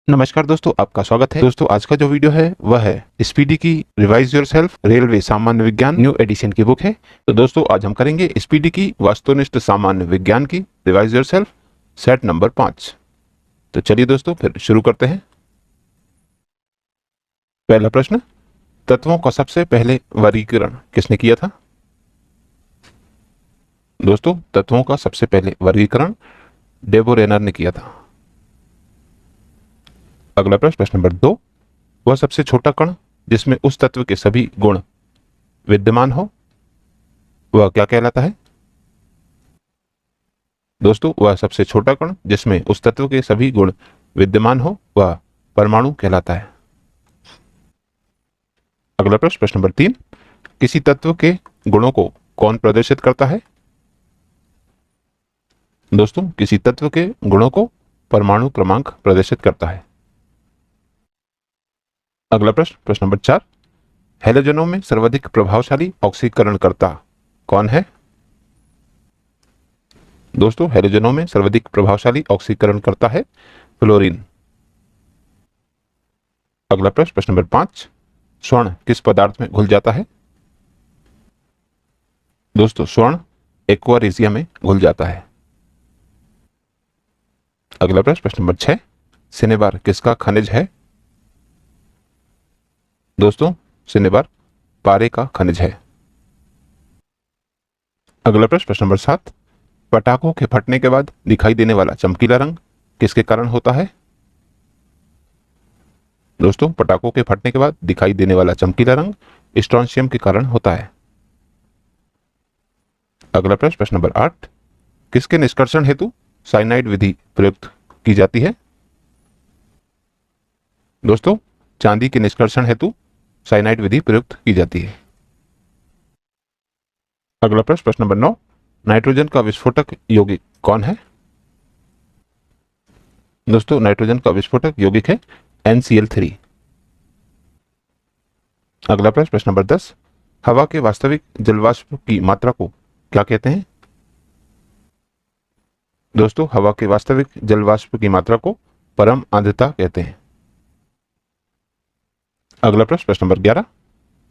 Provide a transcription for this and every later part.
नमस्कार दोस्तों, आपका स्वागत है। दोस्तों, आज का जो वीडियो है वह है स्पीडी की रिवाइज योरसेल्फ रेलवे सामान्य विज्ञान न्यू एडिशन की बुक है। तो दोस्तों, आज हम करेंगे स्पीडी की वस्तुनिष्ठ सामान्य विज्ञान की रिवाइज योरसेल्फ सेट नंबर 5। तो चलिए दोस्तों, फिर शुरू करते हैं। पहला प्रश्न, तत्वों का सबसे पहले वर्गीकरण किसने किया था? दोस्तों, तत्वों का सबसे पहले वर्गीकरण डेबोरेनर ने किया था। अगला प्रश्न, प्रश्न नंबर 2, वह सबसे छोटा कण जिसमें उस तत्व के सभी गुण विद्यमान हो वह क्या कहलाता है? दोस्तों, वह सबसे छोटा कण जिसमें उस तत्व के सभी गुण विद्यमान हो वह परमाणु कहलाता है। अगला प्रश्न, प्रश्न नंबर 3, किसी तत्व के गुणों को कौन प्रदर्शित करता है? दोस्तों, किसी तत्व के गुणों को परमाणु क्रमांक प्रदर्शित करता है। अगला प्रश्न, प्रश्न नंबर 4, हैलोजनों में सर्वाधिक प्रभावशाली ऑक्सीकरणकर्ता कौन है? दोस्तों, हैलोजनों में सर्वाधिक प्रभावशाली ऑक्सीकरणकर्ता है फ्लोरीन। अगला प्रश्न, प्रश्न नंबर 5, स्वर्ण किस पदार्थ में घुल जाता है? दोस्तों, स्वर्ण एक्वा रेजिया में घुल जाता है। अगला प्रश्न, प्रश्न नंबर 6, सिनेबार किसका खनिज है? दोस्तों, सिनेबार पारे का खनिज है। अगला प्रश्न, प्रश्न नंबर 7, पटाखों के फटने के बाद दिखाई देने वाला चमकीला रंग किसके कारण होता है? दोस्तों, पटाखों के फटने के बाद दिखाई देने वाला चमकीला रंग स्ट्रोंशियम के कारण होता है। अगला प्रश्न, प्रश्न नंबर 8, किसके निष्कर्षण हेतु साइनाइड विधि प्रयुक्त की जाती है? दोस्तों, चांदी के निष्कर्षण हेतु साइनाइड विधि प्रयुक्त की जाती है। अगला प्रश्न, प्रश्न नंबर 9, नाइट्रोजन का विस्फोटक यौगिक कौन है? दोस्तों, नाइट्रोजन का विस्फोटक यौगिक है NCl3। अगला प्रश्न, प्रश्न नंबर 10, हवा के वास्तविक जलवाष्प की मात्रा को क्या कहते हैं? दोस्तों, हवा के वास्तविक जलवाष्प की मात्रा को परम आर्द्रता कहते हैं। अगला प्रश्न, प्रश्न नंबर 11,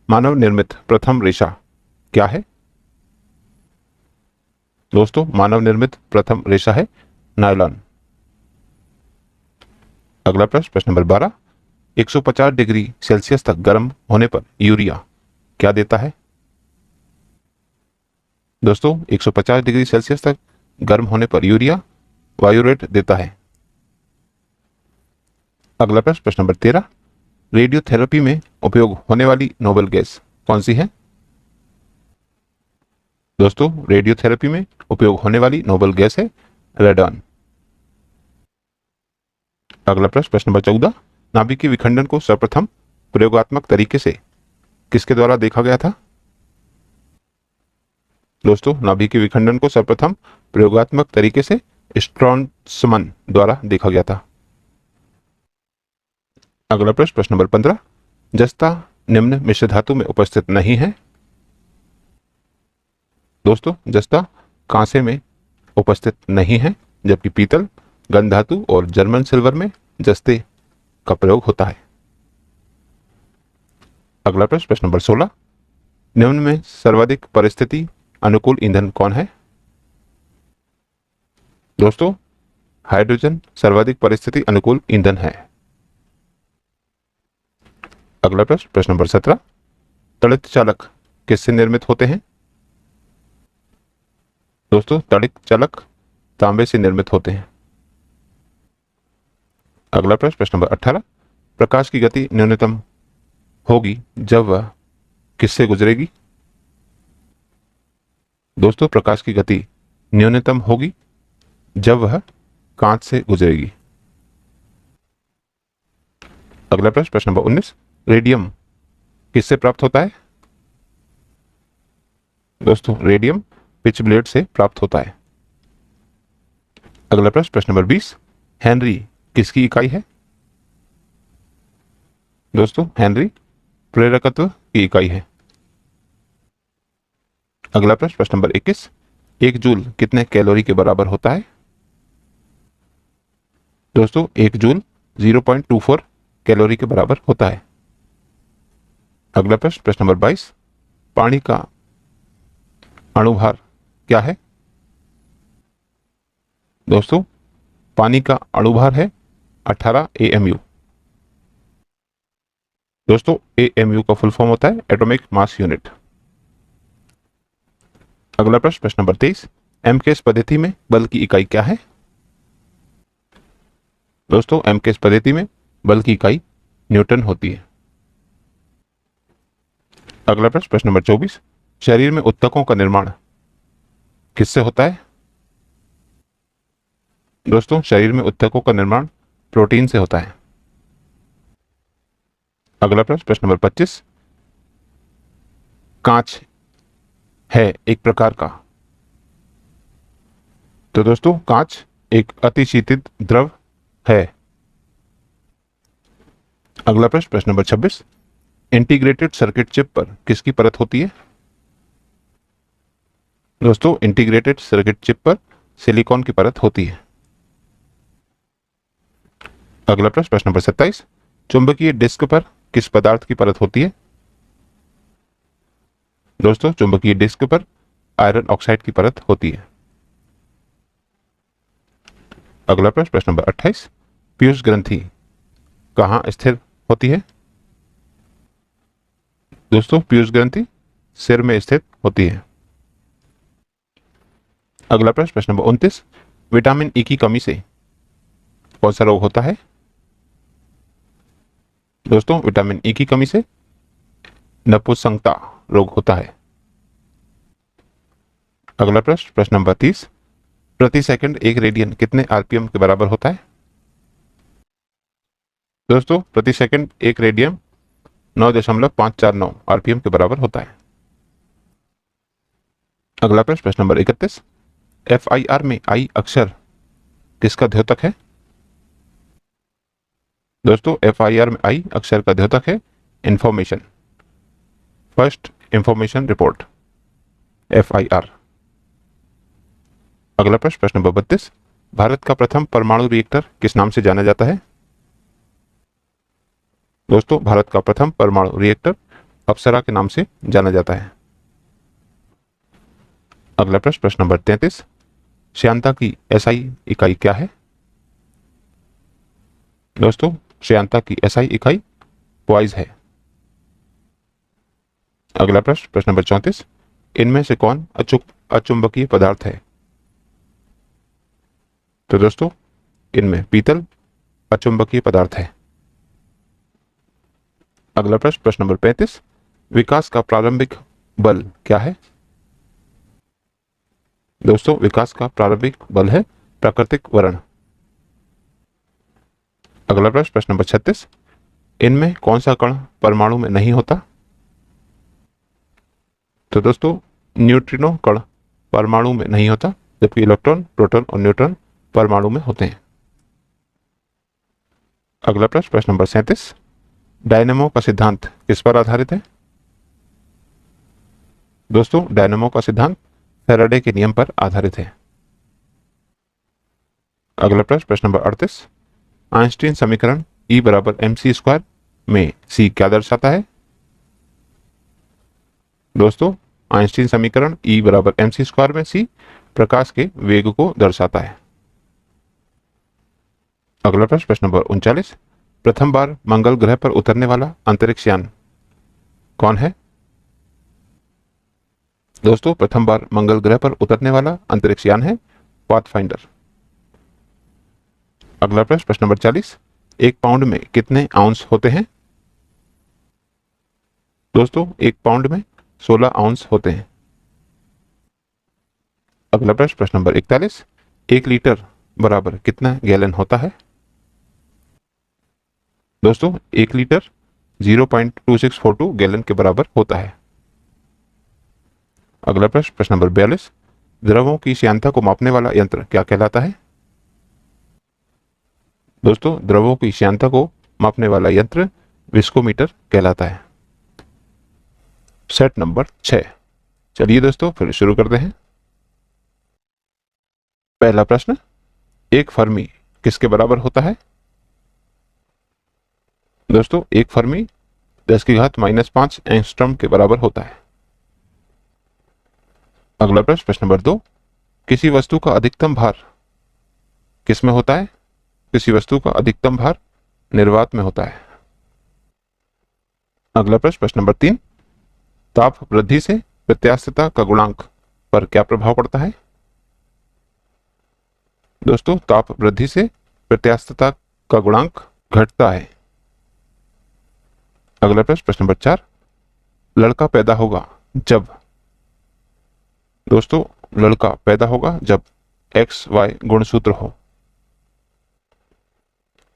मानव निर्मित प्रथम रेशा क्या है? दोस्तों, मानव निर्मित प्रथम रेशा है नायलॉन। अगला प्रश्न, प्रश्न नंबर 12, 150 डिग्री सेल्सियस तक गर्म होने पर यूरिया क्या देता है? दोस्तों, 150 डिग्री सेल्सियस तक गर्म होने पर यूरिया वायुरेट देता है। अगला प्रश्न, प्रश्न नंबर 13, रेडियोथेरेपी में उपयोग होने वाली नोबेल गैस कौन सी है? दोस्तों, रेडियोथेरेपी में उपयोग होने वाली नोबेल गैस है रेडॉन। अगला प्रश्न, प्रश्न नंबर 14, नाभिकीय विखंडन को सर्वप्रथम प्रयोगात्मक तरीके से किसके द्वारा देखा गया था? दोस्तों, नाभिकीय विखंडन को सर्वप्रथम प्रयोगात्मक तरीके से स्ट्रॉन्समन द्वारा देखा गया था। अगला प्रश्न, प्रश्न नंबर 15, जस्ता निम्न मिश्र धातु में उपस्थित नहीं है? दोस्तों, जस्ता कांसे में उपस्थित नहीं है, जबकि पीतल, गंध धातु और जर्मन सिल्वर में जस्ते का प्रयोग होता है। अगला प्रश्न, प्रश्न नंबर 16, निम्न में सर्वाधिक परिस्थिति अनुकूल ईंधन कौन है? दोस्तों, हाइड्रोजन सर्वाधिक परिस्थिति अनुकूल ईंधन है। अगला प्रश्न, प्रश्न नंबर 17, तड़ित चालक किससे निर्मित होते हैं? दोस्तों, तड़ित चालक तांबे से निर्मित होते हैं। अगला प्रश्न, प्रश्न नंबर 18, प्रकाश की गति न्यूनतम होगी जब वह किससे गुजरेगी? दोस्तों, प्रकाश की गति न्यूनतम होगी जब वह कांच से गुजरेगी। अगला प्रश्न, प्रश्न नंबर 19, रेडियम किससे प्राप्त होता है? दोस्तों, रेडियम पिच ब्लेड से प्राप्त होता है। अगला प्रश्न, प्रश्न नंबर 20, हेनरी किसकी इकाई है? दोस्तों, हेनरी प्रेरकत्व की इकाई है। अगला प्रश्न, प्रश्न नंबर 21, 1 जूल कितने कैलोरी के बराबर होता है? दोस्तों, 1 जूल 0.24 कैलोरी के बराबर होता है। अगला प्रश्न, प्रश्न नंबर 22, पानी का अणुभार क्या है? दोस्तों, पानी का अणुभार है 18 AMU। दोस्तों, AMU का फुल फॉर्म होता है एटॉमिक मास यूनिट। अगला प्रश्न, प्रश्न नंबर 23, एमकेएस पद्धति में बल की इकाई क्या है? दोस्तों, एमकेएस पद्धति में बल की इकाई न्यूटन होती है। अगला प्रश्न, प्रश्न नंबर 24, शरीर में ऊतकों का निर्माण किससे होता है? दोस्तों, शरीर में ऊतकों का निर्माण प्रोटीन से होता है। अगला प्रश्न, प्रश्न नंबर 25, कांच है एक प्रकार का। तो दोस्तों, कांच एक अतिशीतित द्रव है। अगला प्रश्न, प्रश्न नंबर 26, इंटीग्रेटेड सर्किट चिप पर किसकी परत होती है? दोस्तों, इंटीग्रेटेड सर्किट चिप पर सिलिकॉन की परत होती है। अगला प्रश्न, प्रश्न नंबर 27, चुंबकीय डिस्क पर किस पदार्थ की परत होती है? दोस्तों, चुंबकीय डिस्क पर आयरन ऑक्साइड की परत होती है। अगला प्रश्न, प्रश्न नंबर 28, पीयूष ग्रंथि कहाँ स्थिर होती है? दोस्तों, पीयूष ग्रंथि सिर में स्थित होती है। अगला प्रश्न, प्रश्न नंबर 29, विटामिन ई की कमी से कौन सा रोग होता है? दोस्तों, विटामिन ई की कमी से नपुंसकता रोग होता है। अगला प्रश्न, प्रश्न नंबर 30, प्रति सेकंड एक रेडियन कितने आरपीएम के बराबर होता है? दोस्तों, प्रति सेकंड एक रेडियन 9.549 आरपीएम के बराबर होता है। अगला प्रश्न, प्रश्न नंबर 31, FIR में आई अक्षर किसका द्योतक है? दोस्तों, FIR में आई अक्षर का द्योतक है information, first information report, FIR। अगला प्रश्न, प्रश्न नंबर 32, भारत का प्रथम परमाणु रिएक्टर किस नाम से जाना जाता है? दोस्तों, भारत का प्रथम परमाणु रिएक्टर अप्सरा के नाम से जाना जाता है। अगला प्रश्न, प्रश्न नंबर 33, श्यानता की SI इकाई क्या है? दोस्तों, श्यानता की SI इकाई पॉइज है। अगला प्रश्न, प्रश्न नंबर 34, इनमें से कौन अचुंबकीय पदार्थ है? तो दोस्तों, इनमें पीतल अचुंबकीय पदार्थ है। अगला प्रश्न, प्रश्न नंबर 35, विकास का प्रारंभिक बल क्या है? दोस्तों, विकास का प्रारंभिक बल है प्राकृतिक त्वरण। अगला प्रश्न, प्रश्न नंबर 36, इनमें कौन सा कण परमाणु में नहीं होता? तो दोस्तों, न्यूट्रिनो कण परमाणु में नहीं होता, जबकि इलेक्ट्रॉन, प्रोटॉन और न्यूट्रॉन परमाणु में होते हैं। अगला प्रश्न, प्रश्न नंबर 37, डायनेमो का सिद्धांत किस पर आधारित है? दोस्तों, डायनेमो का सिद्धांत फैराडे के नियम पर आधारित है। अगला प्रश्न, प्रश्न नंबर 38, आइंस्टीन समीकरण E बराबर mc² में C क्या दर्शाता है? दोस्तों, आइंस्टीन समीकरण E बराबर mc² में C प्रकाश के वेग को दर्शाता है। अगला प्रश्न, प्रश्न नंबर 39, प्रथम बार मंगल ग्रह पर उतरने वाला अंतरिक्ष यान कौन है? दोस्तों, प्रथम बार मंगल ग्रह पर उतरने वाला अंतरिक्ष यान है पाथफाइंडर। अगला प्रश्न, प्रश्न नंबर 40, एक पाउंड में कितने आउंस होते हैं? दोस्तों, एक पाउंड में 16 आउंस होते हैं। अगला प्रश्न, प्रश्न नंबर 41, एक लीटर बराबर कितना गैलन होता है? दोस्तों, एक लीटर 0.2642 गैलन के बराबर होता है। अगला प्रश्न, प्रश्न नंबर 42, द्रवों की श्यानता को मापने वाला यंत्र क्या कहलाता है? दोस्तों, द्रवों की श्यानता को मापने वाला यंत्र विस्कोमीटर कहलाता है। Set number 6। चलिए दोस्तों, फिर शुरू करते हैं। पहला प्रश्न, एक फर्मी किसके बराबर होता है? दोस्तों एक फर्मी 10⁻⁻5 एंगस्ट्रॉम के बराबर होता है। अगला प्रश्न नंबर 2, किसी वस्तु का अधिकतम भार किस में होता है? किसी वस्तु का अधिकतम भार निर्वात में होता है। अगला प्रश्न नंबर 3, ताप वृद्धि से प्रत्यास्थता का गुणांक पर क्या प्रभाव पड़ता है? दोस्तों ताप वृद्धि से प्रत्यास्थता का गुणांक घटता है। अगला प्रश्न नंबर 4, लड़का पैदा होगा जब? दोस्तों लड़का पैदा होगा जब XY गुणसूत्र हो।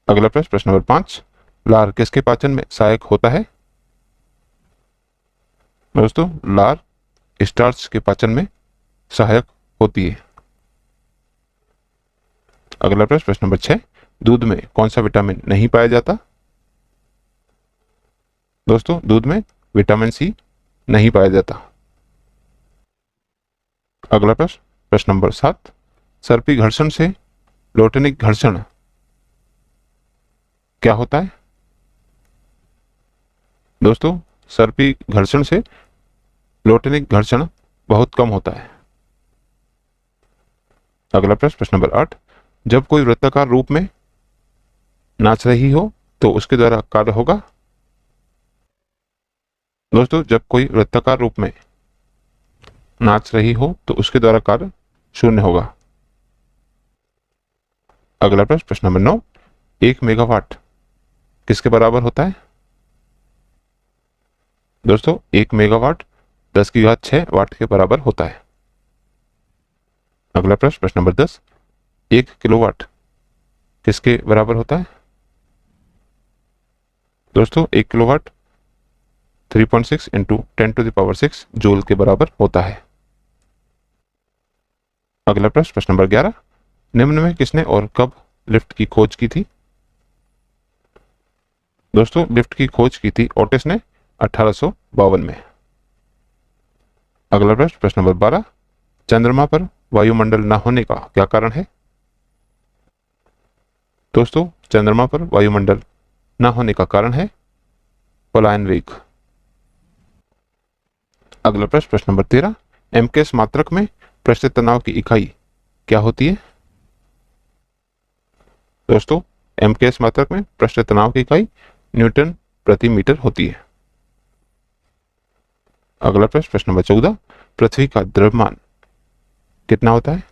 अगला प्रश्न नंबर 5, लार किसके पाचन में सहायक होता है? दोस्तों लार स्टार्च के पाचन में सहायक होती है। अगला प्रश्न नंबर 6, दूध में कौन सा विटामिन नहीं पाया जाता? दोस्तों दूध में विटामिन C नहीं पाया जाता। अगला प्रश्न नंबर 7, सर्पी घर्षण से लोटनिक घर्षण क्या होता है? दोस्तों सर्पी घर्षण से लोटनिक घर्षण बहुत कम होता है। अगला प्रश्न नंबर 8, जब कोई वृत्ताकार रूप में नाच रही हो तो उसके द्वारा कार्य होगा? दोस्तों जब कोई वृत्ताकार रूप में नाच रही हो तो उसके द्वारा कार्य 0 होगा। अगला प्रश्न नंबर 9, 1 मेगावाट किसके बराबर होता है? दोस्तों 1 मेगावाट 10⁻6 वाट के बराबर होता है। अगला प्रश्न नंबर 10, 1 किलोवाट किसके बराबर होता है? दोस्तों 1 किलोवाट 3.6 × 10⁻6 जूल के बराबर होता है। अगला प्रश्न नंबर 11, निम्न में किसने और कब लिफ्ट की खोज की थी? दोस्तों लिफ्ट की खोज की थी ओटिस ने 1852 में। अगला प्रश्न नंबर 12, चंद्रमा पर वायुमंडल न होने का क्या कारण है? दोस्तों चंद्रमा पर वायुमंडल न होने का कारण है पलायन वेग। अगला प्रश्न नंबर 13, MKS मात्रक में पृष्ठीय तनाव की इकाई क्या होती है? दोस्तों MKS मात्रक में पृष्ठीय तनाव की इकाई न्यूटन प्रति मीटर होती है। अगला प्रश्न नंबर 14, पृथ्वी का द्रव्यमान कितना होता है?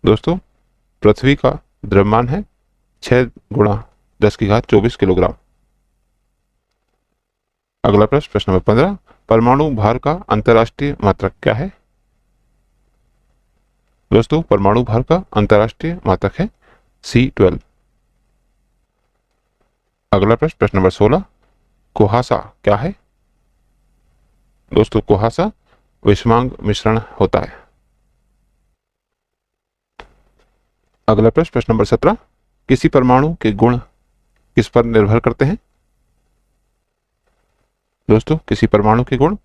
दोस्तों पृथ्वी का द्रव्यमान है 6 × 10⁻24 किलोग्राम। अगला प्रश्न नंबर 15, परमाणु भार का अंतरराष्ट्रीय मात्रक क्या है? दोस्तों परमाणु भार का अंतरराष्ट्रीय मात्रक है C12। अगला प्रश्न नंबर 16, कुहासा क्या है? दोस्तों कुहासा विषमांग मिश्रण होता है। अगला प्रश्न नंबर 17, किसी परमाणु के गुण किस पर निर्भर करते हैं? दोस्तों किसी परमाणु के गुण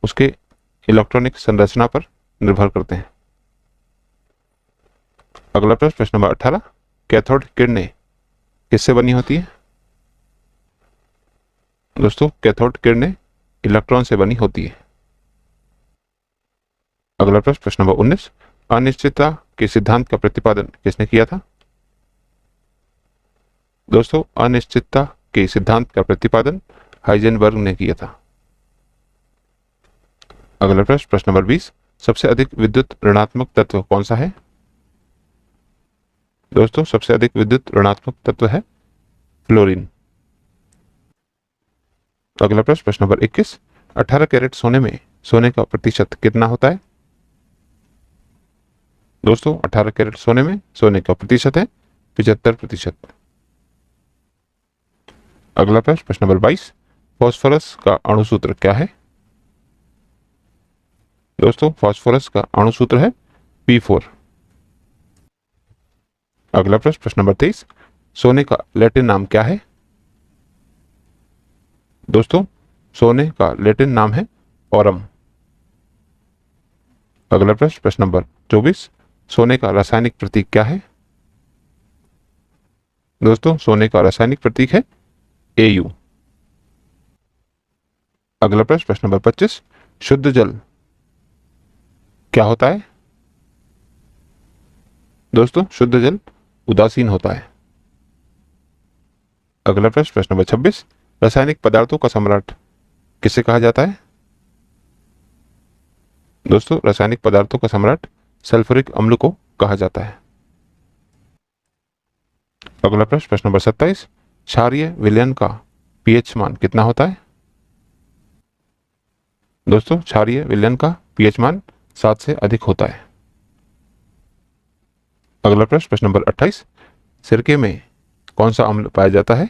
उसके इलेक्ट्रॉनिक संरचना पर निर्भर करते हैं। अगला प्रश्न नंबर 18, कैथोड किरणें किससे बनी होती है? दोस्तों कैथोड किरणें इलेक्ट्रॉन से बनी होती है। अगला प्रश्न नंबर 19, अनिश्चितता के सिद्धांत का प्रतिपादन किसने किया था? दोस्तों अनिश्चितता के सिद्धांत का प्रतिपादन हाइजेनबर्ग ने किया था। अगला प्रश्न नंबर 20, सबसे अधिक विद्युत ऋणात्मक तत्व कौन सा है? दोस्तों सबसे अधिक विद्युत ऋणात्मक तत्व है फ्लोरीन। अगला प्रश्न नंबर 21, 18 कैरेट सोने में सोने का प्रतिशत कितना होता है? दोस्तों 18 कैरेट सोने में सोने का प्रतिशत है 75%। अगला प्रश्न नंबर 22, फास्फोरस का अणुसूत्र क्या है? दोस्तों फास्फोरस का अणुसूत्र है P4। अगला प्रश्न नंबर 23, सोने का लैटिन नाम क्या है? दोस्तों सोने का लैटिन नाम है ओरम। अगला प्रश्न नंबर 24, सोने का रासायनिक प्रतीक क्या है? दोस्तों सोने का रासायनिक प्रतीक है AU। अगला प्रश्न नंबर 25, शुद्ध जल क्या होता है? दोस्तों शुद्ध जल उदासीन होता है। अगला प्रश्न नंबर 26, रासायनिक पदार्थों का सम्राट किसे कहा जाता है? दोस्तों रासायनिक पदार्थों का सम्राट सल्फ्यूरिक अम्ल को कहा जाता है। अगला प्रश्न नंबर 27, क्षारीय विलयन का pH मान कितना होता है? दोस्तों क्षारीय विलयन का pH मान 7 से अधिक होता है। अगला प्रश्न नंबर 28, सिरके में कौन सा अम्ल पाया जाता है?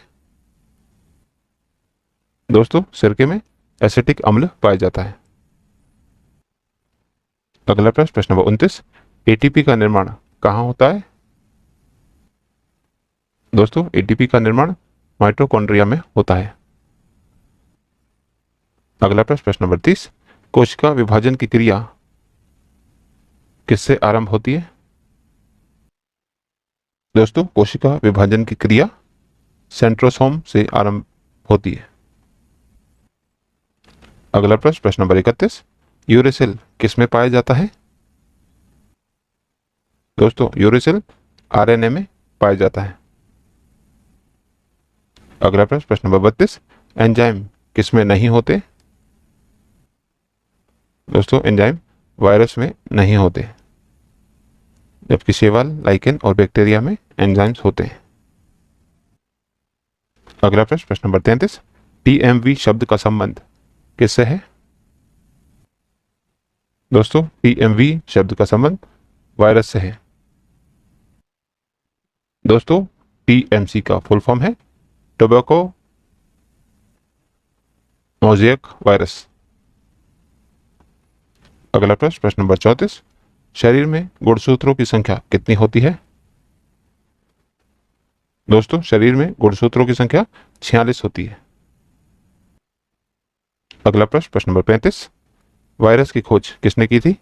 दोस्तों सिरके में एसिटिक अम्ल पाया जाता है। अगला प्रश्न नंबर 29, ATP का निर्माण कहाँ होता है? दोस्तों ATP का निर्माण माइटोकॉन्ड्रिया में होता है। अगला प्रश्न नंबर 30, कोशिका विभाजन की क्रिया किससे आरंभ होती है? दोस्तों कोशिका विभाजन की क्रिया सेंट्रोसोम से आरंभ होती है। अगला प्रश्न नंबर 31, यूरेसिल किसमें पाया जाता है? दोस्तों यूरेसिल RNA में पाया जाता है। अगला प्रश्न नंबर 32, एंजाइम किसमें नहीं होते? दोस्तों एंजाइम वायरस में नहीं होते, जबकि शैवाल, लाइकेन और बैक्टीरिया में एंजाइम्स होते हैं। अगला प्रश्न नंबर 33, TMV शब्द का संबंध किससे है? दोस्तों TMV शब्द का संबंध वायरस से है। दोस्तों TMC का फुल फॉर्म है टोबैको मोज़ेक वायरस। अगला प्रश्न नंबर 34, शरीर में गुणसूत्रों की संख्या कितनी होती है? दोस्तों शरीर में गुणसूत्रों की संख्या 46 होती है। अगला प्रश्न नंबर 35, वायरस की खोज किसने की थी?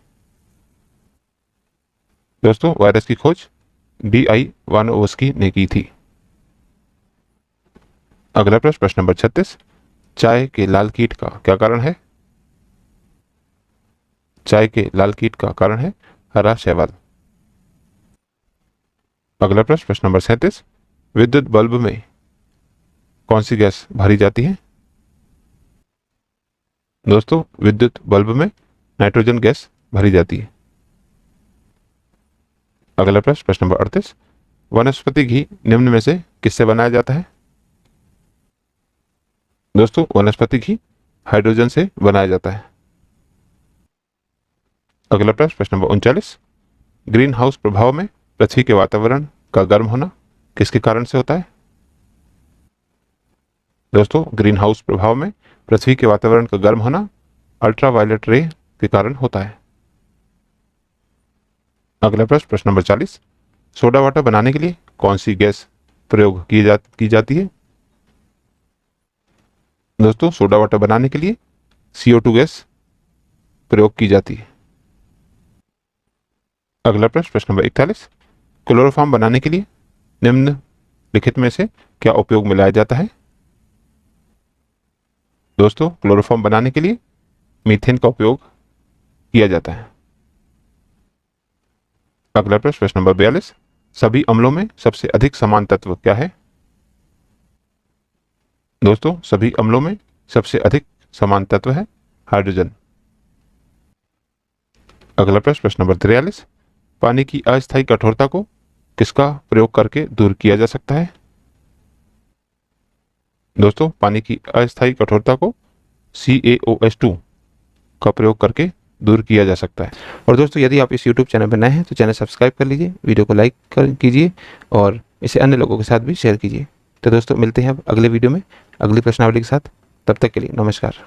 दोस्तों वायरस की खोज D.I. वानोवस्की ने की थी। अगला प्रश्न नंबर 36, चाय के लाल कीट का क्या कारण है? चाय के लाल कीट का कारण है हरा शैवाल। अगला प्रश्न नंबर 37, विद्युत बल्ब में कौन सी गैस भरी जाती है? दोस्तों विद्युत बल्ब में नाइट्रोजन गैस भरी जाती है। अगला प्रश्न नंबर 38, वनस्पति घी निम्न में से किससे बनाया जाता है? दोस्तों वनस्पति घी हाइड्रोजन से बनाया जाता है। अगला प्रश्न नंबर 39, ग्रीन हाउस प्रभाव में पृथ्वी के वातावरण का गर्म होना किसके कारण से होता है? दोस्तों ग्रीन हाउस प्रभाव में पृथ्वी के वातावरण का गर्म होना अल्ट्रावायलेट रे के कारण होता है। अगला प्रश्न नंबर 40, सोडा वाटर बनाने के लिए कौन सी गैस प्रयोग की जाती है? दोस्तों सोडा वाटर बनाने के लिए CO2 गैस प्रयोग की जाती है। अगला प्रश्न नंबर 41, क्लोरोफॉर्म बनाने के लिए निम्नलिखित में से क्या उपयोग में लाया जाता है? दोस्तों क्लोरोफॉर्म बनाने के लिए मीथेन का उपयोग किया जाता है। अगला प्रश्न नंबर 42, सभी अम्लों में सबसे अधिक समान तत्व क्या है? दोस्तों सभी अम्लों में सबसे अधिक समान तत्व है हाइड्रोजन। अगला प्रश्न नंबर 43, पानी की अस्थायी कठोरता को किसका प्रयोग करके दूर किया जा सकता है? दोस्तों पानी की अस्थायी कठोरता को CaOH2 का प्रयोग करके दूर किया जा सकता है। और दोस्तों यदि आप इस YouTube चैनल पर नए हैं तो चैनल सब्सक्राइब कर लीजिए, वीडियो को लाइक कीजिए और इसे अन्य लोगों के साथ भी शेयर कीजिए। तो दोस्तों मिलते हैं अब अगले वीडियो में अगली प्रश्नावली के साथ। तब तक के लिए नमस्कार।